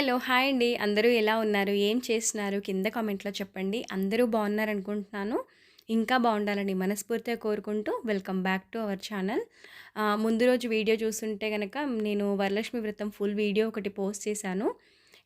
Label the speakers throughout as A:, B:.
A: Hello! Hi అండి. అందరూ ఎలా ఉన్నారు? ఏం చేస్తున్నారు? కింద కామెంట్‌లో చెప్పండి. అందరూ బాగున్నారనుకుంటున్నాను. ఇంకా బాగుండాలని మనస్ఫూర్తిగా కోరుకుంటూ welcome back to our channel. ముందు రోజు వీడియో చూస్తుంటే గనక నేను వరలక్ష్మి వ్రతం ఫుల్ వీడియో ఒకటి పోస్ట్ చేశాను.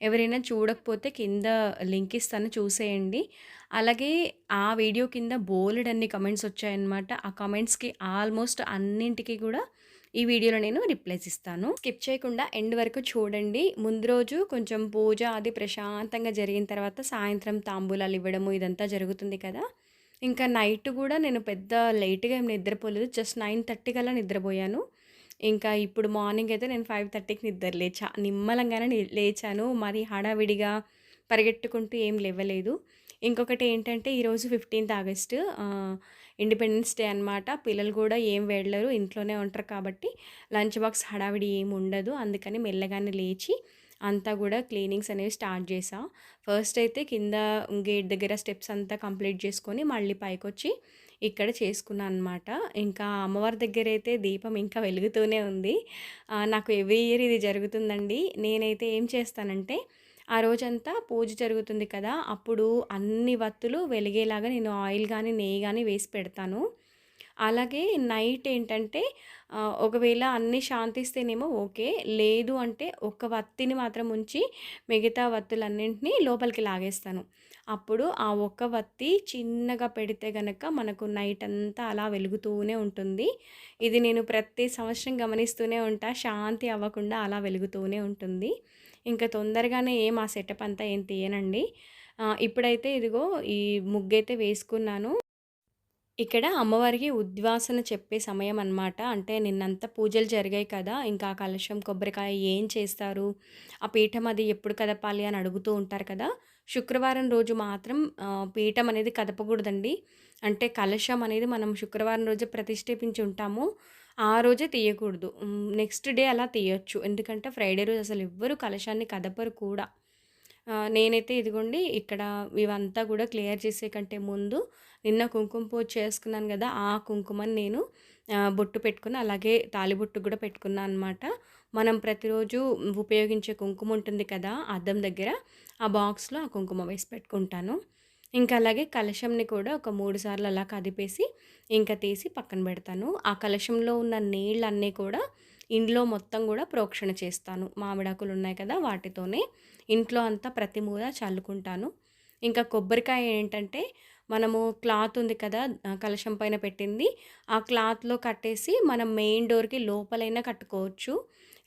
A: ఎవరైనా చూడకపోతే కింద లింక్ ఇస్తాను చూసేయండి. అలాగే ఆ వీడియో కింద బోలెడన్ని కామెంట్స్ వచ్చాయన్నమాట. ఆ కామెంట్స్‌కి ఆల్మోస్ట్ అన్నింటికి కూడా ఈ వీడియోలో నేను రిప్లైస్ ఇస్తాను. స్కిప్ చేయకుండా ఎండ్ వరకు చూడండి. ముందు రోజు కొంచెం పూజ అది ప్రశాంతంగా జరిగిన తర్వాత సాయంత్రం తాంబూలాలు ఇవ్వడము ఇదంతా జరుగుతుంది కదా! ఇంకా నైట్ గూడా నేను పెద్ద లేట్‌గా ఏం నిద్రపోలేదు. జస్ట్ 9:30 కల్లా నిద్రపోయాను. ఇంకా ఇప్పుడు మార్నింగ్ అయితే నేను 5:30కి నిద్ర లేచా. నిమ్మలంగానే లేచాను. మరి హడావిడిగా పరిగెట్టుకుంటూ ఏం లేవలేదు. ఇంకొకటి ఏంటంటే ఈరోజు 15థ్ ఆగస్టు ఇండిపెండెన్స్ డే అనమాట. పిల్లలు కూడా ఏం వెళ్ళరు. ఇంట్లోనే ఉంటారు కాబట్టి లంచ్ బాక్స్ హడావిడి ఏమి ఉండదు. అందుకని మెల్లగానే లేచి అంతా కూడా క్లీనింగ్స్ అనేవి స్టార్ట్ చేశా. ఫస్ట్ అయితే కింద గేట్ దగ్గర స్టెప్స్ అంతా కంప్లీట్ చేసుకొని మళ్ళీ పైకొచ్చి ఇక్కడ చేసుకున్నా అనమాట. ఇంకా అమ్మవారి దగ్గరైతే దీపం ఇంకా వెలుగుతూనే ఉంది. నాకు ఎవ్రీ ఇయర్ ఇది జరుగుతుందండి. నేనైతే ఏం చేస్తానంటే ఆ రోజంతా పూజ జరుగుతుంది కదా! అప్పుడు అన్ని వత్తులు వెలిగేలాగా నేను ఆయిల్ గానీ, నెయ్యి గానీ వేసి పెడతాను. అలాగే నైట్ ఏంటంటే ఒకవేళ అన్నీ శాంతిస్తేనేమో ఓకే. లేదు అంటే ఒక్క వత్తిని మాత్రం ఉంచి మిగతా వత్తులన్నింటినీ లోపలికి లాగేస్తాను. అప్పుడు ఆ ఒక్క వత్తి చిన్నగా పెడితే గనక మనకు నైట్ అంతా అలా వెలుగుతూనే ఉంటుంది. ఇది నేను ప్రతి సంవత్సరం గమనిస్తూనే ఉంటా. శాంతి అవ్వకుండా అలా వెలుగుతూనే ఉంటుంది. ఇంకా తొందరగానే ఆ సెటప్ అంతా ఏం తీయనండి. ఇప్పుడైతే ఇదిగో ఈ ముగ్గైతే వేసుకున్నాను. ఇక్కడ అమ్మవారికి ఉద్వాసన చెప్పే సమయం అనమాట. అంటే నిన్నంతా పూజలు జరిగాయి కదా! ఇంకా ఆ కలశం, కొబ్బరికాయ ఏం చేస్తారు? ఆ పీఠం అది ఎప్పుడు కదపాలి అని అడుగుతూ ఉంటారు కదా! శుక్రవారం రోజు మాత్రం పీఠం అనేది కదపకూడదండి. అంటే కలశం అనేది మనం శుక్రవారం రోజే ప్రతిష్ఠించి ఉంటాము. ఆ రోజే తీయకూడదు. నెక్స్ట్ డే అలా తీయొచ్చు. ఎందుకంటే ఫ్రైడే రోజు అసలు ఎవ్వరు కలశాన్ని కదపరు కూడా. నేనైతే ఇదిగోండి ఇక్కడ ఇవంతా కూడా క్లియర్ చేసే కంటే ముందు నిన్న కుంకుమ పూజ చేసుకున్నాను గదా! ఆ కుంకుమని నేను బొట్టు పెట్టుకొని అలాగే తాళిబొట్టు గూడా పెట్టుకున్నా అనమాట. మనం ప్రతిరోజు ఉపయోగించే కుంకుమ ఉంటుంది కదా! అద్దం దగ్గర ఆ బాక్స్‌లో ఆ కుంకుమ వేసి పెట్టుకుంటాను. ఇంకా అలాగే కలశంని కూడా ఒక 3 సార్లు అలా కదిపేసి ఇంకా తీసి పక్కన పెడతాను. ఆ కలశంలో ఉన్న నీళ్ళన్నీ కూడా ఇంట్లో మొత్తం గూడా ప్రోక్షణ చేస్తాను. మామిడాకులు ఉన్నాయి కదా! వాటితోనే ఇంట్లో అంతా ప్రతి మూల చల్లుకుంటాను. ఇంకా కొబ్బరికాయ ఏంటంటే, మనము క్లాత్ ఉంది కదా! కలశం పైన పెట్టింది. ఆ క్లాత్‌లో కట్టేసి మనం మెయిన్ డోర్‌కి లోపలైనా కట్టుకోవచ్చు.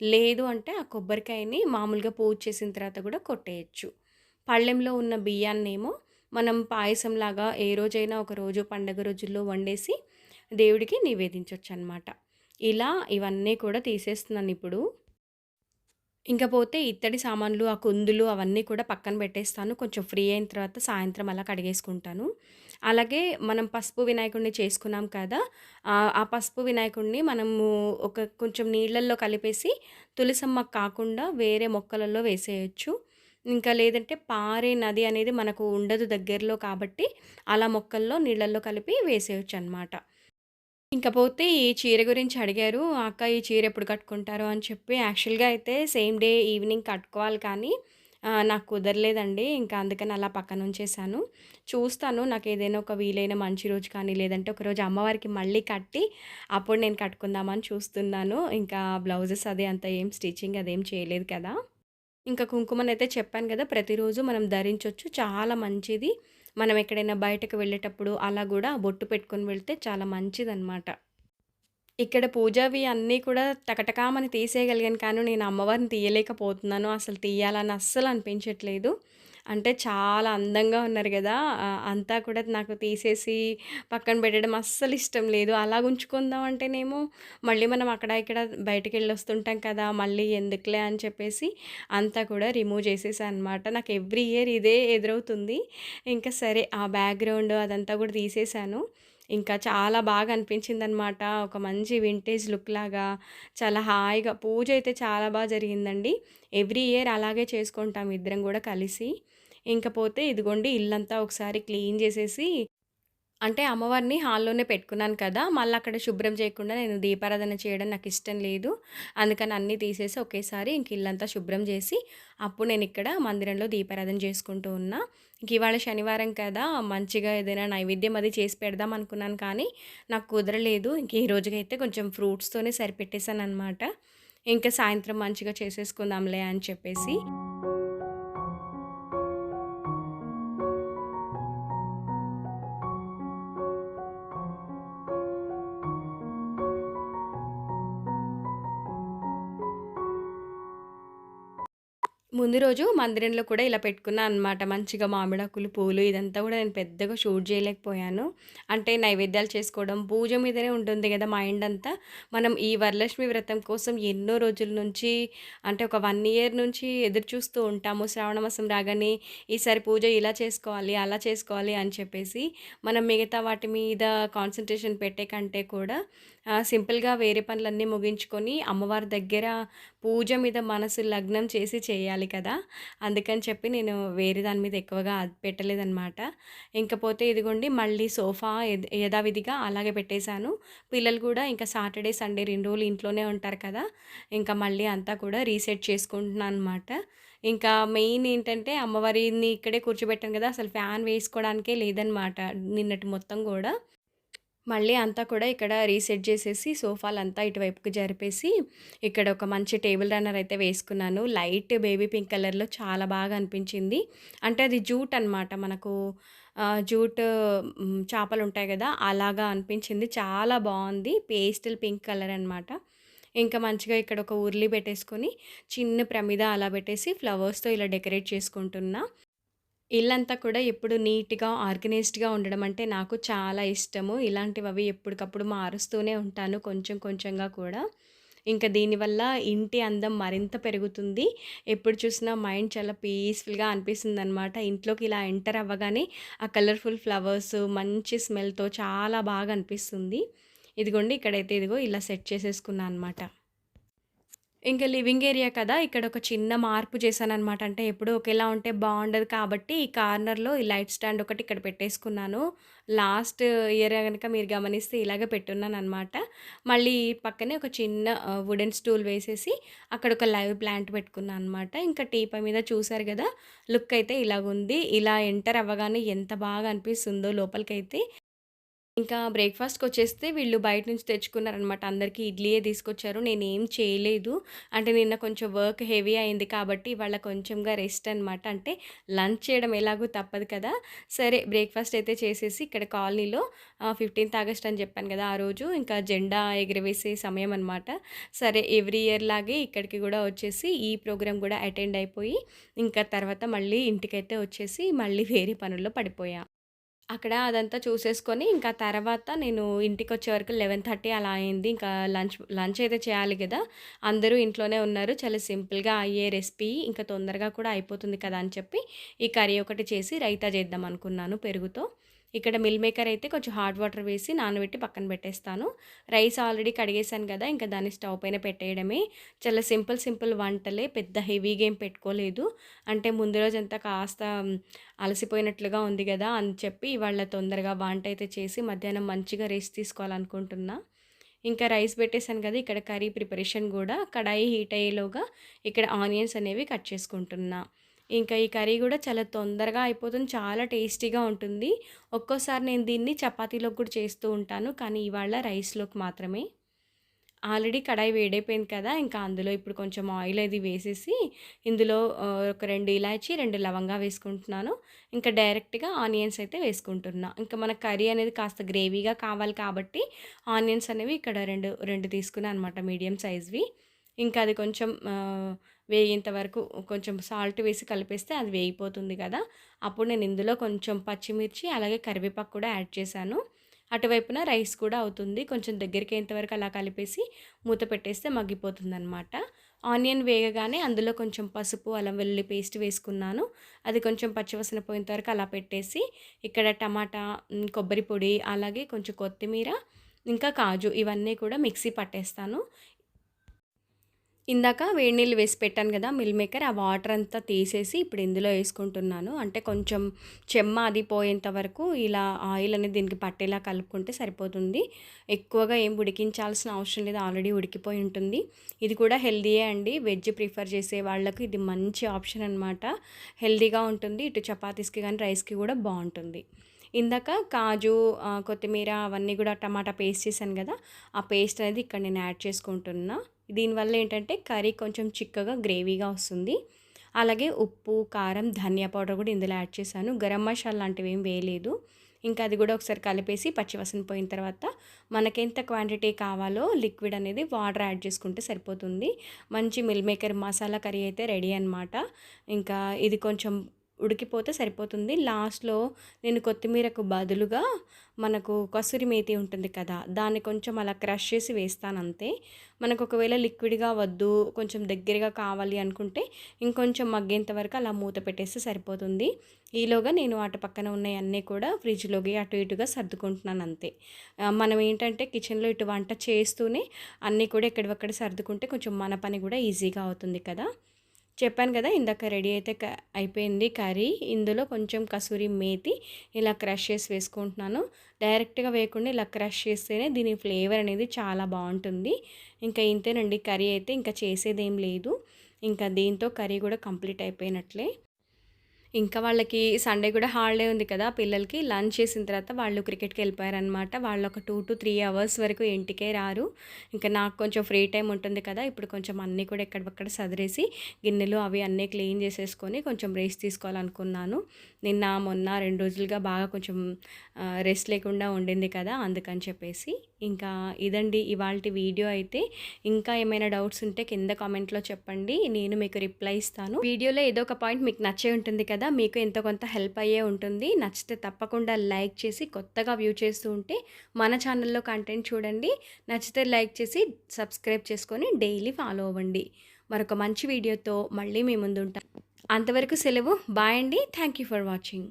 A: లేదు అంటే ఆ కొబ్బరికాయని మామూలుగా పూజ చేసిన తర్వాత కూడా కొట్టేయొచ్చు. పళ్ళెంలో ఉన్న బియ్యాన్నేమో మనం పాయసంలాగా ఏ రోజైనా ఒక రోజు పండగ రోజుల్లో వండేసి దేవుడికి నివేదించొచ్చనమాట. ఇలా ఇవన్నీ కూడా తీసేస్తున్నానిప్పుడు. ఇంక పోతే ఇత్తడి సామాన్లు, ఆ కుందులు అవన్నీ కూడా పక్కన పెట్టేస్తాను. కొంచెం ఫ్రీ అయిన తర్వాత సాయంత్రం అలా కడిగేసుకుంటాను. అలాగే మనం పసుపు వినాయకుడిని చేసుకున్నాం కదా! ఆ పసుపు వినాయకుడిని మనము కొంచెం నీళ్ళల్లో కలిపేసి తులసమ్మకి కాకుండా వేరే మొక్కలలో వేసేయొచ్చు. ఇంకా లేదంటే పారే నది అనేది మనకు ఉండదు దగ్గరలో కాబట్టి అలా మొక్కల్లో నీళ్ళల్లో కలిపి వేసేయొచ్చనమాట. ఇంకపోతే ఈ చీర గురించి అడిగారు. "అక్క ఈ చీర ఎప్పుడు కట్టుకుంటారు?" అని చెప్పి యాక్చువల్‌గా అయితే సేమ్ డే ఈవినింగ్ కట్టుకోవాలి కానీ నాకు కుదరలేదండి. ఇంకా అందుకని అలా పక్కనుంచేశాను. చూస్తాను నాకేదైనా ఒక వీలైన మంచి రోజు కానీ, లేదంటే ఒకరోజు అమ్మవారికి మళ్ళీ కట్టి అప్పుడు నేను కట్టుకుందామని చూస్తున్నాను. ఇంకా బ్లౌజెస్ అది అంత ఏం స్టిచ్చింగ్ అదేం చేయలేదు కదా! ఇంకా కుంకుమనైతే చెప్పాను గదా! ప్రతిరోజు మనం ధరించొచ్చు. చాలా మంచిది. మనం ఎక్కడైనా బయటకు వెళ్ళేటప్పుడు అలా గూడా బొట్టు పెట్టుకొని వెళ్తే చాలా మంచిదనమాట. ఇక్కడ పూజావి అన్నీ కూడా టకటకామని తీసేయగలిగాను కానీ, నేను అమ్మవారిని తీయలేకపోతున్నాను. అసలు తీయాలని అస్సలు అనిపించట్లేదు. అంటే చాలా అందంగా ఉన్నారు గదా! అంతా కూడా నాకు తీసేసి పక్కన పెట్టడం అస్సలు ఇష్టం లేదు. అలాగ ఉంచుకుందాం అంటేనేమో మళ్ళీ మనం అక్కడ ఇక్కడ బయటికెళ్ళొస్తుంటాం కదా! మళ్ళీ ఎందుకులే అని చెప్పేసి అంతా కూడా రిమూవ్ చేసేసా అనమాట. నాకు ఎవ్రీ ఇయర్ ఇదే ఎదురవుతుంది. ఇంకా సరే ఆ బ్యాక్‌గ్రౌండ్ అదంతా కూడా తీసేసాను. ఇంకా చాలా బాగా అనిపించిందనమాట. ఒక మంచి వింటేజ్ లుక్‌లాగా చాలా హాయిగా పూజైతే చాలా జరిగిందండి. ఎవ్రీ ఇయర్ అలాగే చేసుకుంటాం ఇద్దరం గూడా కలిసి. ఇంకపోతే ఇదిగోండి ఇల్లంతా ఒకసారి క్లీన్ జేసేసి అంటే అమ్మవారిని హాల్లోనే పెట్టుకున్నాను కదా! మళ్ళీ అక్కడ శుభ్రం చేయకుండా నేను దీపారాధన చేయడం నాకిష్టం లేదు. అందుకని అన్నీ తీసేసి ఒకేసారి ఇంక ఇల్లంతా శుభ్రం చేసి, అప్పుడు నేనిక్కడ మందిరంలో దీపారాధన చేసుకుంటూ ఉన్నా. ఇంక ఇవాళ శనివారం కదా! మంచిగా ఏదైనా నైవేద్యం అది చేసి పెడదాం అనుకున్నాను కానీ, నాకు కుదరలేదు. ఇంక ఈ రోజుకైతే కొంచెం ఫ్రూట్స్‌తోనే సరిపెట్టేసాననమాట. ఇంక సాయంత్రం మంచిగా చేసేసుకుందాంలే అని చెప్పేసి. ముందు రోజు మందిరంలో కూడా ఇలా పెట్టుకున్నా అనమాట. మంచిగా మామిడాకులు, పూలు ఇదంతా గూడా నేను పెద్దగా షూట్ చేయలేకపోయాను. అంటే నైవేద్యాలు చేసుకోవడం, పూజ మీదనే ఉంటుంది గదా మైండంతా. మనం ఈ వరలక్ష్మి వ్రతం కోసం ఎన్నో రోజుల నుంచి అంటే ఒక 1 ఇయర్ నుంచి ఎదురు చూస్తూ ఉంటాము. శ్రావణ మాసం రాగానే ఈసారి పూజ ఇలా చేసుకోవాలి, అలా చేసుకోవాలి అని చెప్పేసి. మనం మిగతా వాటి మీద కాన్సంట్రేషన్ పెట్టే కంటే కూడా సింపుల్‌గా వేరే పనులన్నీ ముగించుకొని అమ్మవారి దగ్గర పూజ మీద మనసు లగ్నం చేసి చేయాలి కదా! అందుకని చెప్పి నేను వేరే దాని మీద ఎక్కువగా పెట్టలేదనమాట. ఇంకపోతే ఇదిగోండి మళ్ళీ సోఫా యథావిధిగా అలాగే పెట్టేశాను. పిల్లలు కూడా ఇంకా సాటర్‌డే, సండే 2 రోజులు ఇంట్లోనే ఉంటారు కదా! ఇంకా మళ్ళీ అంతా కూడా రీసెట్ చేసుకుంటున్నాననమాట. ఇంకా మెయిన్ ఏంటంటే అమ్మవారిని ఇక్కడే కూర్చోబెట్టాను కదా! అసలు ఫ్యాన్ వేసుకోవడానికే లేదనమాట నిన్నటి మొత్తం గూడా. మళ్ళీ అంతా కూడా ఇక్కడ రీసెట్ చేసేసి సోఫాలంతా ఇటువైపుకి జరిపేసి, ఇక్కడ ఒక మంచి టేబుల్ రన్నర్ అయితే వేసుకున్నాను. లైట్ బేబీ పింక్ కలర్‌లో చాలా బాగా అనిపించింది. అంటే అది జూట్ అనమాట. మనకు జూట్ చేపలుంటాయి గదా! అలాగా అనిపించింది. చాలా బావుంది. పేస్టల్ పింక్ కలర్ అనమాట. ఇంకా మంచిగా ఇక్కడ ఒక ఉర్లి పెట్టేసుకొని, చిన్న ప్రమిద అలా పెట్టేసి ఫ్లవర్స్‌తో ఇలా డెకరేట్ చేసుకుంటున్నా. ఇల్లంతా కూడా ఎప్పుడు నీట్‌గా, ఆర్గనైజ్డ్‌గా ఉండడం అంటే నాకు చాలా ఇష్టము. ఇలాంటివవి ఎప్పటికప్పుడు మారుస్తూనే ఉంటాను కొంచెం కొంచెంగా కూడా. ఇంకా దీనివల్ల ఇంటి అందం మరింత పెరుగుతుంది. ఎప్పుడు చూసినా మైండ్ చాలా పీస్‌ఫుల్‌గా అనిపిస్తుందనమాట. ఇంట్లోకి ఇలా ఎంటర్ అవ్వగానే ఆ కలర్‌ఫుల్ ఫ్లవర్స్, మంచి స్మెల్‌తో చాలా బాగా అనిపిస్తుంది. ఇదిగోండి ఇక్కడైతే ఇదిగో ఇలా సెట్ చేసేసుకున్నా అనమాట. ఇంక లివింగ్ ఏరియా కదా! ఇక్కడొక చిన్న మార్పు చేశాననమాట. అంటే ఎప్పుడూ ఒకేలా ఉంటే బావుండదు కాబట్టి, ఈ కార్నర్‌లో ఈ లైట్ స్టాండ్ ఒకటి ఇక్కడ పెట్టేసుకున్నాను. లాస్ట్ ఇయర్ గనక మీరు గమనిస్తే ఇలాగే పెట్టున్నాననమాట. మళ్ళీ పక్కనే ఒక చిన్న వుడెన్ స్టూల్ వేసేసి, అక్కడొక లైవ్ ప్లాంట్ పెట్టుకున్నా అనమాట. ఇంకా టీపాయ్ మీద చూసారు గదా! లుక్ అయితే ఇలాగుంది. ఇలా ఎంటర్ అవ్వగానే ఎంత బాగా అనిపిస్తుందో లోపలికైతే. ఇంకా బ్రేక్‌ఫాస్ట్‌కొచ్చేస్తే వీళ్ళు బయట నుంచి తెచ్చుకున్నారనమాట. అందరికీ ఇడ్లీయే తీసుకొచ్చారు. నేనేం చేయలేదు. అంటే నిన్న కొంచెం వర్క్ హెవీ అయింది కాబట్టి ఇవాళ కొంచెంగా రెస్ట్ అనమాట. అంటే లంచ్ చేయడం ఎలాగో తప్పదు కదా! సరే బ్రేక్‌ఫాస్ట్ అయితే చేసేసి ఇక్కడ కాలనీలో 15థ్ ఆగస్ట్ అని చెప్పాను కదా! ఆ రోజు ఇంకా జెండా ఎగురవేసే సమయం అనమాట. సరే ఎవ్రీ ఇయర్ లాగే ఇక్కడికి గూడా వచ్చేసి ఈ ప్రోగ్రామ్ గూడా అటెండ్ అయిపోయి, ఇంకా తర్వాత మళ్ళీ ఇంటికైతే వచ్చేసి మళ్ళీ వేరే పనుల్లో పడిపోయా. అక్కడ అదంతా చూసేసుకొని, ఇంకా తర్వాత నేను ఇంటికొచ్చే వరకు 11:30 అలా అయింది. ఇంకా లంచ్ అయితే చేయాలి గదా! అందరూ ఇంట్లోనే ఉన్నారు. చాలా సింపుల్‌గా అయ్యే రెసిపీ. ఇంకా తొందరగా కూడా అయిపోతుంది కదా! అని చెప్పి, ఈ కర్రీ ఒకటి చేసి రైతా చేద్దాం అనుకున్నాను పెరుగుతో. ఇక్కడ మిల్ మేకర్ అయితే కొంచెం హాట్ వాటర్ వేసి నానబెట్టి పక్కన పెట్టేస్తాను. రైస్ ఆల్రెడీ కడిగేసాను గదా! ఇంకా దాన్ని స్టవ్ పైన పెట్టేయడమే. చాలా సింపుల్ సింపుల్ వంటలే. పెద్ద హెవీగా ఏం పెట్టుకోలేదు. అంటే ముందు రోజంతా కాస్త అలసిపోయినట్లుగా ఉంది గదా! అని చెప్పి ఇవాళ తొందరగా వంటయితే చేసి మధ్యాహ్నం మంచిగా రెస్ట్ తీసుకోవాలనుకుంటున్నా. ఇంకా రైస్ పెట్టేసాను కదా! ఇక్కడ కర్రీ ప్రిపరేషన్ గూడా కడాయి హీట్ అయ్యేలోగా ఇక్కడ ఆనియన్స్ అనేవి కట్ చేసుకుంటున్నా. ఇంకా ఈ కర్రీ గూడా చాలా తొందరగా అయిపోతుంది. చాలా టేస్టీగా ఉంటుంది. ఒక్కోసారి నేను దీన్ని చపాతీలోకి కూడా చేస్తూ ఉంటాను. కానీ ఇవాళ రైస్‌లోకి మాత్రమే. ఆల్రెడీ కడాయి వేడైపోయింది కదా! ఇంకా అందులో ఇప్పుడు కొంచెం ఆయిల్ అది వేసేసి, ఇందులో ఒక 2 ఇలాచి, 2 లవంగా వేసుకుంటున్నాను. ఇంకా డైరెక్ట్‌గా ఆనియన్స్ అయితే వేసుకుంటున్నా. ఇంకా మన కర్రీ అనేది కాస్త గ్రేవీగా కావాలి కాబట్టి, ఆనియన్స్ అనేవి ఇక్కడ 2 తీసుకున్నా అనమాట మీడియం సైజ్‌వి. ఇంకా అది కొంచెం వేగేంత వరకు కొంచెం సాల్ట్ వేసి కలిపేస్తే అది వేగిపోతుంది కదా! అప్పుడు నేను ఇందులో కొంచెం పచ్చిమిర్చి, అలాగే కరివేపాకు కూడా యాడ్ చేశాను. అటువైపున రైస్ కూడా అవుతుంది. కొంచెం దగ్గరికయ్యేంత వరకు అలా కలిపేసి మూత పెట్టేస్తే మగ్గిపోతుందనమాట. ఆనియన్ వేగగానే అందులో కొంచెం పసుపు, అల్లం వెల్లుల్లి పేస్ట్ వేసుకున్నాను. అది కొంచెం పచ్చివాసన పోయేంత వరకు అలా పెట్టేసి, ఇక్కడ టమాటా, కొబ్బరి పొడి, అలాగే కొంచెం కొత్తిమీర, ఇంకా కాజు ఇవన్నీ కూడా మిక్సీ పట్టేస్తాను. ఇందాక వేడి నీళ్ళు వేసి పెట్టాను కదా మిల్ మేకర్, ఆ వాటర్ అంతా తీసేసి ఇప్పుడు ఇందులో వేసుకుంటున్నాను. అంటే కొంచెం చెమ్మ అది పోయేంత వరకు ఇలా ఆయిల్ అనేది దీనికి పట్టేలా కలుపుకుంటే సరిపోతుంది. ఎక్కువగా ఏం ఉడికించాల్సిన అవసరం లేదు, ఆల్రెడీ ఉడికిపోయి ఉంటుంది. ఇది కూడా హెల్తీయే అండి. వెజ్ ప్రిఫర్ చేసే వాళ్ళకు ఇది మంచి ఆప్షన్ అనమాట. హెల్తీగా ఉంటుంది. ఇటు చపాతీస్కి కానీ రైస్కి కూడా బాగుంటుంది. ఇందాక కాజు, కొత్తిమీర అవన్నీ కూడా టమాటా పేస్ట్ చేశాను కదా, ఆ పేస్ట్ అనేది ఇక్కడ నేను యాడ్ చేసుకుంటున్నా. దీనివల్ల ఏంటంటే కర్రీ కొంచెం చిక్కగా గ్రేవీగా వస్తుంది. అలాగే ఉప్పు, కారం, ధనియా పౌడర్ కూడా ఇందులో యాడ్ చేశాను. గరం మసాలా లాంటివి ఏం వేయలేదు. ఇంకా అది కూడా ఒకసారి కలిపేసి పచ్చివాసన పోయిన తర్వాత మనకెంత క్వాంటిటీ కావాలో లిక్విడ్ అనేది వాటర్ యాడ్ చేసుకుంటే సరిపోతుంది. మంచి మిల్ మేకర్ మసాలా కర్రీ అయితే రెడీ అనమాట. ఇంకా ఇది కొంచెం ఉడికిపోతే సరిపోతుంది. లాస్ట్‌లో నేను కొత్తిమీరకు బదులుగా మనకు కసూరి మేతి ఉంటుంది కదా, దాన్ని కొంచెం అలా క్రష్ చేసి వేస్తానంతే. మనకు ఒకవేళ లిక్విడ్‌గా వద్దు, కొంచెం దగ్గరగా కావాలి అనుకుంటే ఇంకొంచెం మగ్గేంత వరకు అలా మూత పెట్టేస్తే సరిపోతుంది. ఈలోగా నేను అటు పక్కన ఉన్నయన్నీ కూడా ఫ్రిడ్జ్‌లోకి అటు ఇటుగా సర్దుకుంటున్నాను అంతే. మనం ఏంటంటే కిచెన్‌లో ఇటు వంట చేస్తూనే అన్నీ కూడా ఎక్కడివక్కడ సర్దుకుంటే కొంచెం మన పని కూడా ఈజీగా అవుతుంది కదా. చెప్పాను కదా ఇందాక రెడీ అయితే అయిపోయింది కర్రీ. ఇందులో కొంచెం కసూరి మేతి ఇలా క్రష్ చేసి వేసుకుంటున్నాను. డైరెక్ట్గా వేయకుండా ఇలా క్రష్ చేస్తేనే దీని ఫ్లేవర్ అనేది చాలా బాగుంటుంది. ఇంకా ఇంతేనండి కర్రీ అయితే, ఇంకా చేసేదేం లేదు. ఇంకా దీంతో కర్రీ కూడా కంప్లీట్ అయిపోయినట్లే. ఇంకా వాళ్ళకి సండే కూడా హాలిడే ఉంది కదా పిల్లలకి. లంచ్ చేసిన తర్వాత వాళ్ళు క్రికెట్‌కి వెళ్ళిపోయారనమాట. వాళ్ళు ఒక 2-3 అవర్స్ వరకు ఇంటికే రారు. ఇంకా నాకు కొంచెం ఫ్రీ టైమ్ ఉంటుంది కదా, ఇప్పుడు కొంచెం అన్నీ కూడా ఎక్కడివక్కడ సదిరేసి గిన్నెలు అవి అన్నీ క్లీన్ చేసేసుకొని కొంచెం రెస్ట్ తీసుకోవాలనుకున్నాను. నిన్న, మొన్న 2 రోజులుగా బాగా కొంచెం రెస్ట్ లేకుండా ఉండింది కదా, అందుకని చెప్పేసి. ఇంకా ఇదండి ఇవాల్టి వీడియో అయితే. ఇంకా ఏమైనా డౌట్స్ ఉంటే కింద కామెంట్‌లో చెప్పండి, నేను మీకు రిప్లై ఇస్తాను. వీడియోలో ఏదో ఒక పాయింట్ మీకు నచ్చే ఉంటుంది కదా, మీకు ఎంతో కొంత హెల్ప్ అయ్యే ఉంటుంది. నచ్చితే తప్పకుండా లైక్ చేసి, కొత్తగా వ్యూ చేస్తూ ఉంటే మన ఛానల్లో కంటెంట్ చూడండి. నచ్చితే లైక్ చేసి సబ్స్క్రైబ్ చేసుకొని డైలీ ఫాలో అవ్వండి. మరొక మంచి వీడియోతో మళ్ళీ మీ ముందుంటాను. అంతవరకు సెలవు. బాయ్ అండి. Thank you for watching.